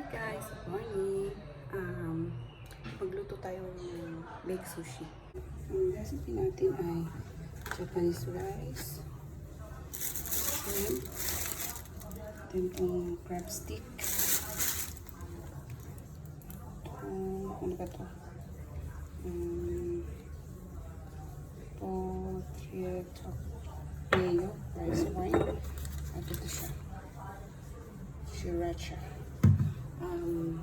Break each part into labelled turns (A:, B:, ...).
A: Guys, good morning. Magluto tayo ng baked sushi. Ang recipe natin ay Japanese rice, shrimp, then itong crab stick, ano ba ito? Potato, mayo, rice wine, at ito siya, sriracha.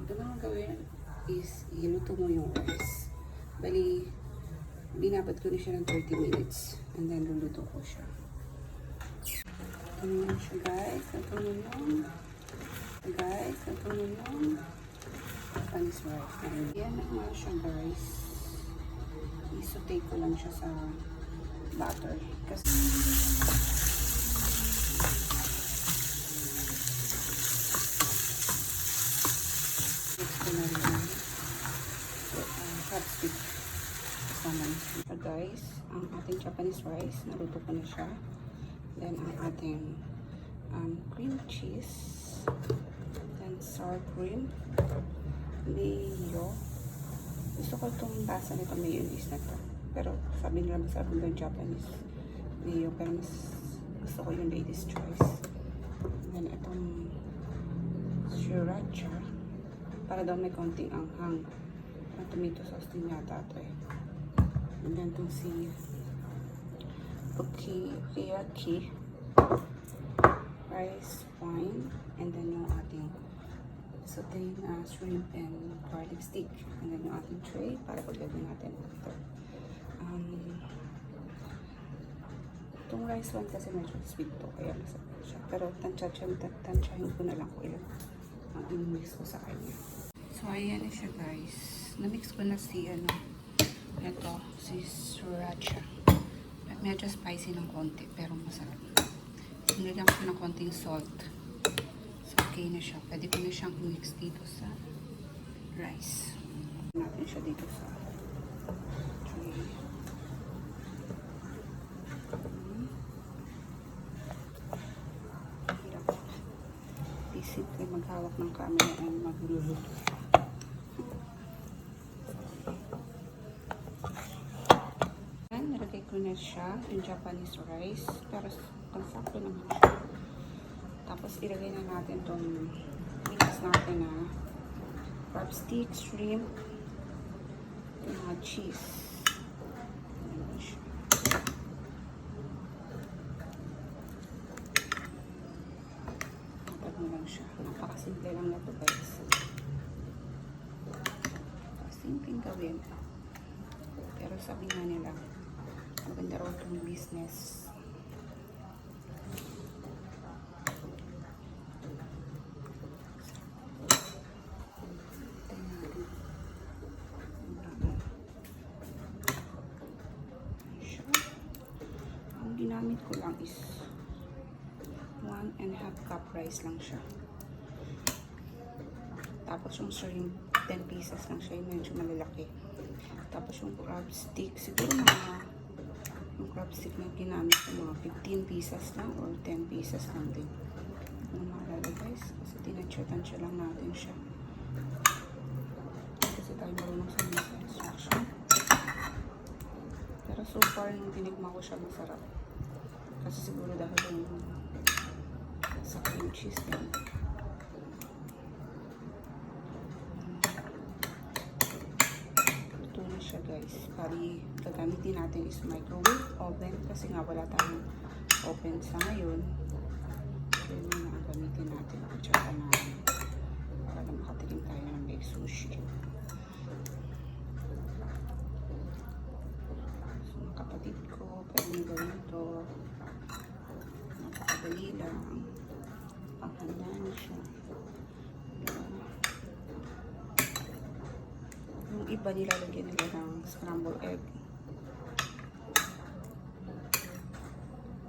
A: Ito naman gawin is iluto mo yung rice. Bali, binabad ko na siya ng 30 minutes and then luluto ko siya. Ito naman siya guys. Ito naman. Guys, ito naman. Japanese rice. Yan naman siya guys. I-saute ko lang siya sa butter. Kasi chopstick kasama. So guys, ang ating Japanese rice, naluto ko na siya. Then ang ating cream cheese, then sour cream, mayo. Gusto ko itong lasa nito mayonnaise na to. Pero sabi nila masarap yung Japanese mayo, pero mas gusto ko yung lady's choice. Then itong sriracha, para daw may konting anghang. Ang tomato sauce din yata ito eh. And then itong si ukiyaki, rice wine, and then yung ating sauteed shrimp and garlic stick. And then yung ating tray para paglagyan natin ito. Itong rice wine kasi medyo sweet to, kaya masarap siya. Pero tansyahin ko na lang kung ilan ang in-mix ko sa kanya. So, ayan na siya guys. Na-mix ko na si ito, si sriracha. At medyo spicy ng konti, pero masarap. Nilagyan ko ng konting salt. So, okay na siya. Pwede ko na siyang mix dito sa rice. Natin siya dito sa tray. Hirap. Simple maghawak ng camera and magluluto. Yan, nilagay ko na siya, yung Japanese rice, pero konsakto naman siya. Tapos ilagay na natin itong mix natin na crab stick, shrimp, yung mga cheese. Ayan siya. Siya. Napakasimple lang na ito guys. Simpleng gawin. Pero sabi nga nila, maganda raw itong business. Ang ginamit ko lang is 1.5 cup rice lang siya. Tapos yung shrimp, 10 pieces lang siya, yung medyo malalaki. Tapos yung crab stick, siguro yung crab stick na ginamit ko, mga 15 pieces lang or 10 pieces lang din. Ano maalala guys, kasi tinansya lang natin siya. Kasi tayo marunong sa instruction. Pero so far, nung tinigma ko siya, masarap. Kasi siguro dahil yung sa cream cheese din. Ito na siya guys. Pari gagamitin natin is microwave oven kasi nga wala tayong oven sa ngayon. So yun na ang gamitin natin. Kutsara natin para makatikim tayo ng baked sushi. So mga kapatid ko, pwede gawin ito. Napakadali lang. Handa na siya. Yung iba nilalagyan nila ng scrambled egg.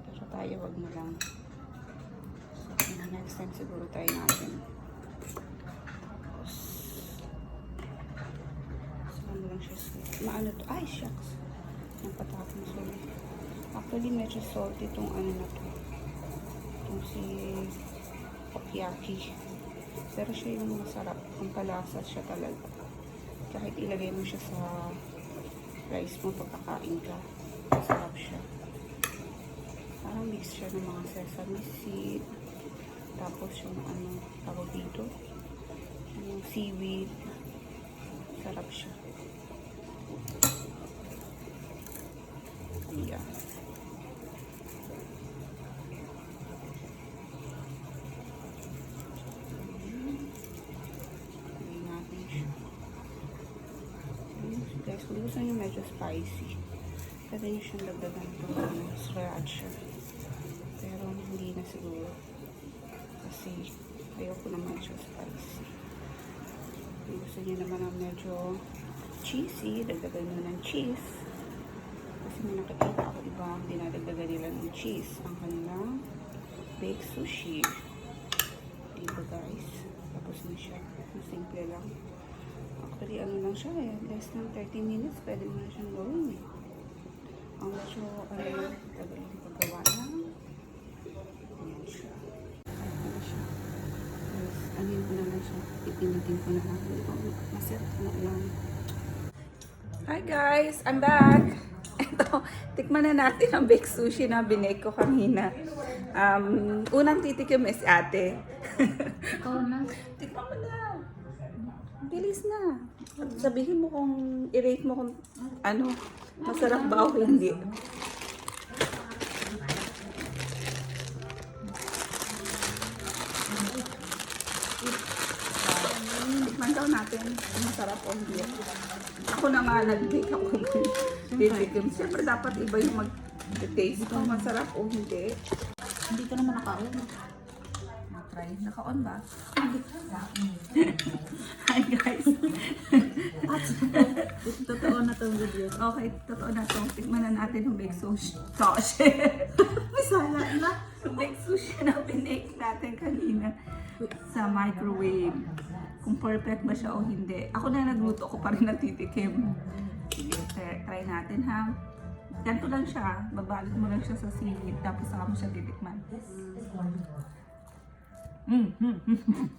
A: Pero tayo wag na lang. So, next time siguro tayo natin. Tapos, saan lang siya sweet. Maano to? Ay, shucks. Yung patapon sila. Actually, medyo salty itong ano na to. Itong si ukiyaki. Pero siya yung masarap. Ang palasa siya talaga. Kahit ilagay mo siya sa rice mo pagkakain ka. Masarap siya. Parang mix siya ng mga sesame seed. Tapos yung ano, tawag dito. Yung seaweed. Sarap siya. Yeah. Guys, kung gusto nyo medyo spicy, pwede nyo siyang dagdagan ng sriracha. Pero hindi na siguro. Kasi ayoko naman siya spicy. Kung gusto nyo naman ng medyo cheesy, dagdagan nyo ng cheese. Kasi may nakikita ako iba, dinadagdagan nila ng cheese. Ang kanilang baked sushi. Diba guys? Tapos na siya. Simple lang. Actually, ano lang siya eh. Less than 30 minutes, pwede mo na siyang gawin eh. Ang medyo, tagal yung paggawa lang. Ayan siya. Ayan siya. Tapos, anin ko na lang siya. Ipinitin ko na lang. Maset na lang. Hi guys! I'm back! Ito, tikman na natin ang baked sushi na binake ko kanina. Unang titikim is ate.
B: Ikaw na.
A: Tikman mo na. Bilis na. Sabihin mo kung i-rate mo kung ano, masarap ba o hindi. Tikman daw natin kung masarap o hindi. Ako na nga nag-bake ako. Titikim. Siyempre dapat iba yung mag-taste kung masarap o hindi.
B: Hindi ka naman naka-on.
A: Try. Naka-on ba? Hi guys.
B: Totoo na itong video.
A: Okay, totoo na to. Tikman na natin yung baked sushi.
B: Masala na.
A: Yung baked sushi na pinake natin kanina sa microwave. Kung perfect ba siya o hindi. Ako na nagluto ko pa rin natitikim. Sige, try natin ha. Ganito lang siya. Babalot mo lang siya sa seaweed. Tapos saka mo siya titikman.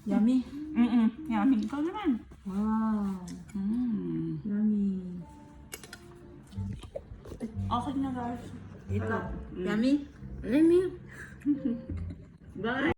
B: Yummy.
A: Yummy. Ikaw naman.
B: Wow. Yummy.
A: Okay na guys.
B: Ito. Yummy. Yummy. Bye.